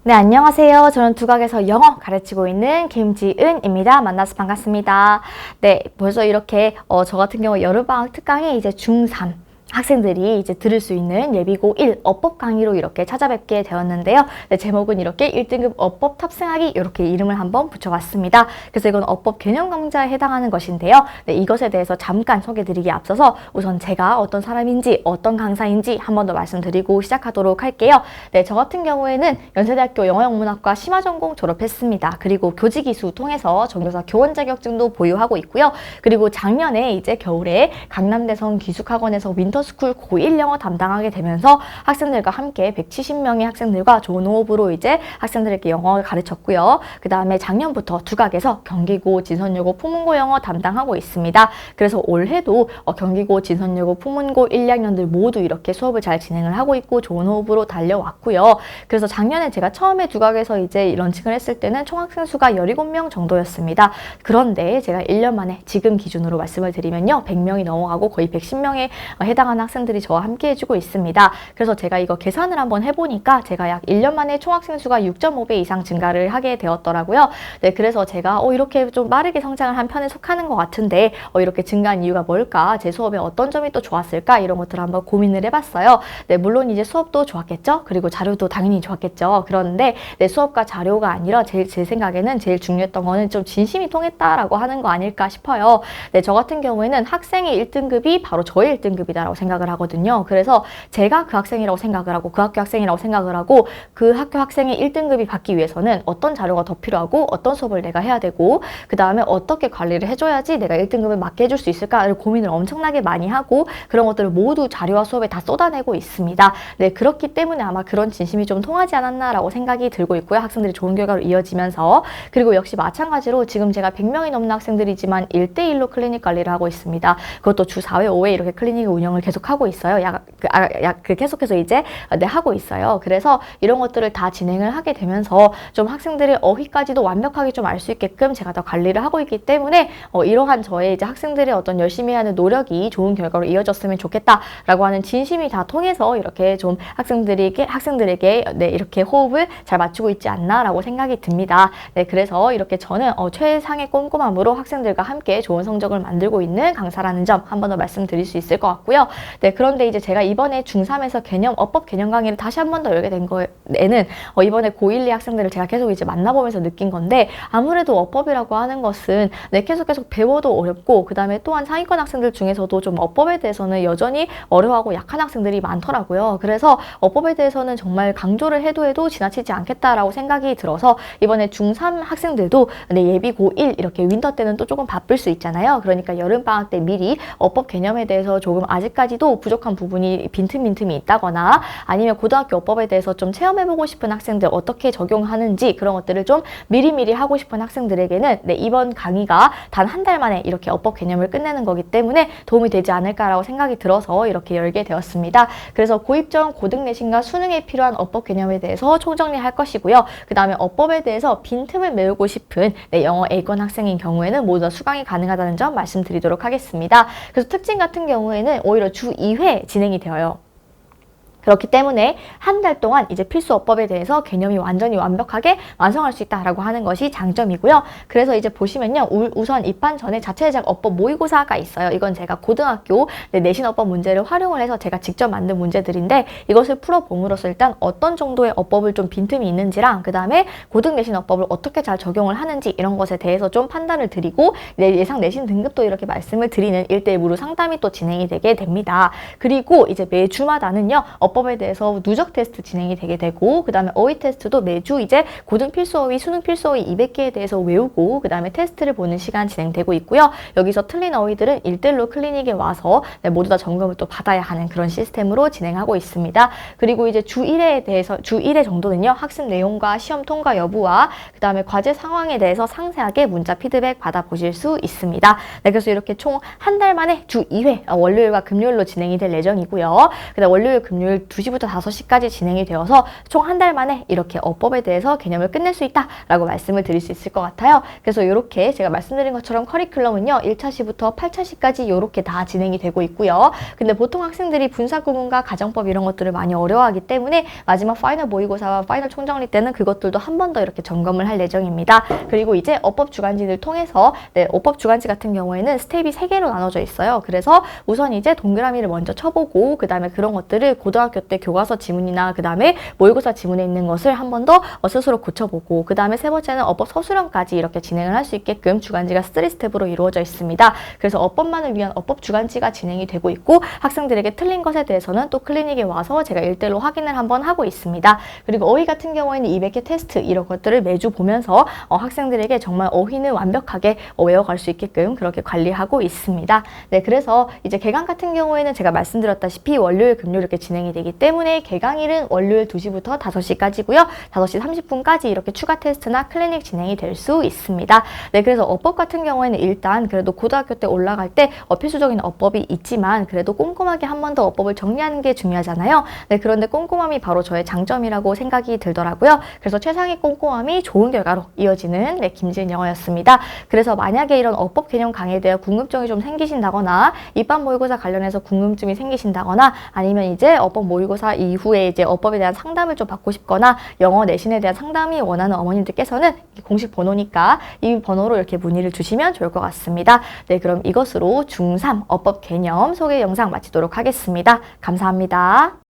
네, 안녕하세요. 저는 두각에서 영어 가르치고 있는 김지은입니다. 만나서 반갑습니다. 네, 벌써 이렇게 저 같은 경우 여름방학 특강에 이제 중3 학생들이 이제 들을 수 있는 예비고 1 어법 강의로 이렇게 찾아뵙게 되었는데요. 네, 제목은 이렇게 1등급 어법 탑승하기 이렇게 이름을 한번 붙여봤습니다. 그래서 이건 어법 개념 강좌에 해당하는 것인데요. 네, 이것에 대해서 잠깐 소개드리기에 앞서서 우선 제가 어떤 사람인지 어떤 강사인지 한 번 더 말씀드리고 시작하도록 할게요. 네, 저 같은 경우에는 연세대학교 영어영문학과 심화전공 졸업했습니다. 그리고 교직이수 통해서 전교사 교원 자격증도 보유하고 있고요. 그리고 작년에 이제 겨울에 강남대성 기숙학원에서 윈터스쿨 고1 영어 담당하게 되면서 학생들과 함께 170명의 학생들과 좋은 호흡으로 이제 학생들에게 영어를 가르쳤고요. 그 다음에 작년부터 두각에서 경기고 진선여고 풍문고 영어 담당하고 있습니다. 그래서 올해도 경기고 진선여고 풍문고 1, 2학년들 모두 이렇게 수업을 잘 진행을 하고 있고 좋은 호흡으로 달려왔고요. 그래서 작년에 제가 처음에 두각에서 이제 런칭을 했을 때는 총 학생 수가 17명 정도였습니다. 그런데 제가 1년 만에 지금 기준으로 말씀을 드리면요. 100명이 넘어가고 거의 110명에 해당하는 학생들이 저와 함께 해주고 있습니다. 그래서 제가 이거 계산을 한번 해보니까 제가 약 1년 만에 총 학생 수가 6.5배 이상 증가를 하게 되었더라고요. 네, 그래서 제가 이렇게 좀 빠르게 성장을 한 편에 속하는 것 같은데 이렇게 증가한 이유가 뭘까? 제 수업에 어떤 점이 또 좋았을까? 이런 것들을 한번 고민을 해봤어요. 네, 물론 이제 수업도 좋았겠죠? 그리고 자료도 당연히 좋았겠죠. 그런데 네, 수업과 자료가 아니라 제 생각에는 제일 중요했던 거는 좀 진심이 통했다라고 하는 거 아닐까 싶어요. 네, 저 같은 경우에는 학생의 1등급이 바로 저의 1등급이다라고 생각을 하거든요. 그래서 제가 그 학생이라고 생각을 하고 그 학교 학생이라고 생각을 하고 그 학교 학생의 1등급이 받기 위해서는 어떤 자료가 더 필요하고 어떤 수업을 내가 해야 되고 그 다음에 어떻게 관리를 해줘야지 내가 1등급을 맞게 해줄 수 있을까를 고민을 엄청나게 많이 하고 그런 것들을 모두 자료와 수업에 다 쏟아내고 있습니다. 네, 그렇기 때문에 아마 그런 진심이 좀 통하지 않았나라고 생각이 들고 있고요. 학생들이 좋은 결과로 이어지면서 그리고 역시 마찬가지로 지금 제가 100명이 넘는 학생들이지만 1대1로 클리닉 관리를 하고 있습니다. 그것도 주 4회, 5회 이렇게 클리닉 운영을 계속하고 있어요. 계속해서 이제 하고 있어요. 그래서 이런 것들을 다 진행을 하게 되면서 좀 학생들의 어휘까지도 완벽하게 좀 알 수 있게끔 제가 더 관리를 하고 있기 때문에 이러한 저의 이제 학생들의 어떤 열심히 하는 노력이 좋은 결과로 이어졌으면 좋겠다라고 하는 진심이 다 통해서 이렇게 좀 학생들에게 네, 이렇게 호흡을 잘 맞추고 있지 않나라고 생각이 듭니다. 네, 그래서 이렇게 저는 최상의 꼼꼼함으로 학생들과 함께 좋은 성적을 만들고 있는 강사라는 점 한 번 더 말씀드릴 수 있을 것 같고요. 네, 그런데 이제 제가 이번에 중3에서 어법 개념 강의를 다시 한 번 더 열게 된 거에는 이번에 고1, 2 학생들을 제가 계속 이제 만나보면서 느낀 건데 아무래도 어법이라고 하는 것은 네, 계속 배워도 어렵고 그 다음에 또한 상위권 학생들 중에서도 좀 어법에 대해서는 여전히 어려워하고 약한 학생들이 많더라고요. 그래서 어법에 대해서는 정말 강조를 해도 지나치지 않겠다라고 생각이 들어서 이번에 중3 학생들도 네, 예비 고1 이렇게 윈터 때는 또 조금 바쁠 수 있잖아요. 그러니까 여름방학 때 미리 어법 개념에 대해서 조금 아직까지도 부족한 부분이 빈틈이 있다거나 아니면 고등학교 어법에 대해서 좀 체험해보고 싶은 학생들 어떻게 적용하는지 그런 것들을 좀 미리미리 하고 싶은 학생들에게는 네, 이번 강의가 단 한 달 만에 이렇게 어법 개념을 끝내는 거기 때문에 도움이 되지 않을까라고 생각이 들어서 이렇게 열게 되었습니다. 그래서 고입전, 고등 내신과 수능에 필요한 어법 개념에 대해서 총정리할 것이고요. 그 다음에 어법에 대해서 빈틈을 메우고 싶은 네, 영어 A권 학생인 경우에는 모두 다 수강이 가능하다는 점 말씀드리도록 하겠습니다. 그래서 특징 같은 경우에는 오히려 주 2회 진행이 되어요. 그렇기 때문에 한 달 동안 이제 필수 어법에 대해서 개념이 완전히 완벽하게 완성할 수 있다라고 하는 것이 장점이고요. 그래서 이제 보시면요. 우선 입반 전에 자체 제작 어법 모의고사가 있어요. 이건 제가 고등학교 내신 어법 문제를 활용을 해서 제가 직접 만든 문제들인데 이것을 풀어봄으로써 일단 어떤 정도의 어법을 좀 빈틈이 있는지랑 그 다음에 고등 내신 어법을 어떻게 잘 적용을 하는지 이런 것에 대해서 좀 판단을 드리고 예상 내신 등급도 이렇게 말씀을 드리는 1대1 무료 상담이 또 진행이 되게 됩니다. 그리고 이제 매주마다는요. 어법에 대해서 누적 테스트 진행이 되게 되고 그 다음에 어휘 테스트도 매주 이제 고등 필수 어휘, 수능 필수 어휘 200개에 대해서 외우고 그 다음에 테스트를 보는 시간 진행되고 있고요. 여기서 틀린 어휘들은 1대1로 클리닉에 와서 네, 모두 다 점검을 또 받아야 하는 그런 시스템으로 진행하고 있습니다. 그리고 이제 주 1회 정도는요. 학습 내용과 시험 통과 여부와 그 다음에 과제 상황에 대해서 상세하게 문자 피드백 받아보실 수 있습니다. 네, 그래서 이렇게 총 한 달 만에 주 2회 월요일과 금요일로 진행이 될 예정이고요. 그 다음 월요일, 금요일 월요일 2시부터 5시까지 진행이 되어서 총 한 달 만에 이렇게 어법에 대해서 개념을 끝낼 수 있다라고 말씀을 드릴 수 있을 것 같아요. 그래서 이렇게 제가 말씀드린 것처럼 커리큘럼은요. 1차시부터 8차시까지 이렇게 다 진행이 되고 있고요. 근데 보통 학생들이 분사구문과 가정법 이런 것들을 많이 어려워하기 때문에 마지막 파이널 모의고사와 파이널 총정리 때는 그것들도 한 번 더 이렇게 점검을 할 예정입니다. 그리고 이제 어법 주간지를 통해서 어법 주간지 같은 경우에는 스텝이 3개로 나눠져 있어요. 그래서 우선 이제 동그라미를 먼저 쳐보고 그 다음에 그런 것들을 고등학교 때 교과서 지문이나 그 다음에 모의고사 지문에 있는 것을 한 번 더 스스로 고쳐보고 그 다음에 세 번째는 어법 서술형까지 이렇게 진행을 할 수 있게끔 주간지가 3스텝으로 이루어져 있습니다. 그래서 어법만을 위한 어법 주간지가 진행이 되고 있고 학생들에게 틀린 것에 대해서는 또 클리닉에 와서 제가 1대1로 확인을 한번 하고 있습니다. 그리고 어휘 같은 경우에는 200개 테스트 이런 것들을 매주 보면서 학생들에게 정말 어휘는 완벽하게 외워갈 수 있게끔 그렇게 관리하고 있습니다. 네, 그래서 이제 개강 같은 경우에는 제가 말씀드렸다시피 월요일, 금요일 이렇게 진행이 되기 때문에 개강일은 월요일 2시부터 5시까지고요. 5시 30분까지 이렇게 추가 테스트나 클리닉 진행이 될 수 있습니다. 네, 그래서 어법 같은 경우에는 일단 그래도 고등학교 때 올라갈 때 필수적인 어법이 있지만 그래도 꼼꼼하게 한 번 더 어법을 정리하는 게 중요하잖아요. 네, 그런데 꼼꼼함이 바로 저의 장점이라고 생각이 들더라고요. 그래서 최상의 꼼꼼함이 좋은 결과로 이어지는 김지은 영어였습니다. 그래서 만약에 이런 어법 개념 강의에 대한 궁금증이 좀 생기신다거나 입반 모의고사 관련해서 궁금증이 생기신다거나 아니면 이제 어법 모의고사 이후에 이제 어법에 대한 상담을 좀 받고 싶거나 영어 내신에 대한 상담이 원하는 어머님들께서는 공식 번호니까 이 번호로 이렇게 문의를 주시면 좋을 것 같습니다. 네, 그럼 이것으로 중3 어법 개념 소개 영상 마치도록 하겠습니다. 감사합니다.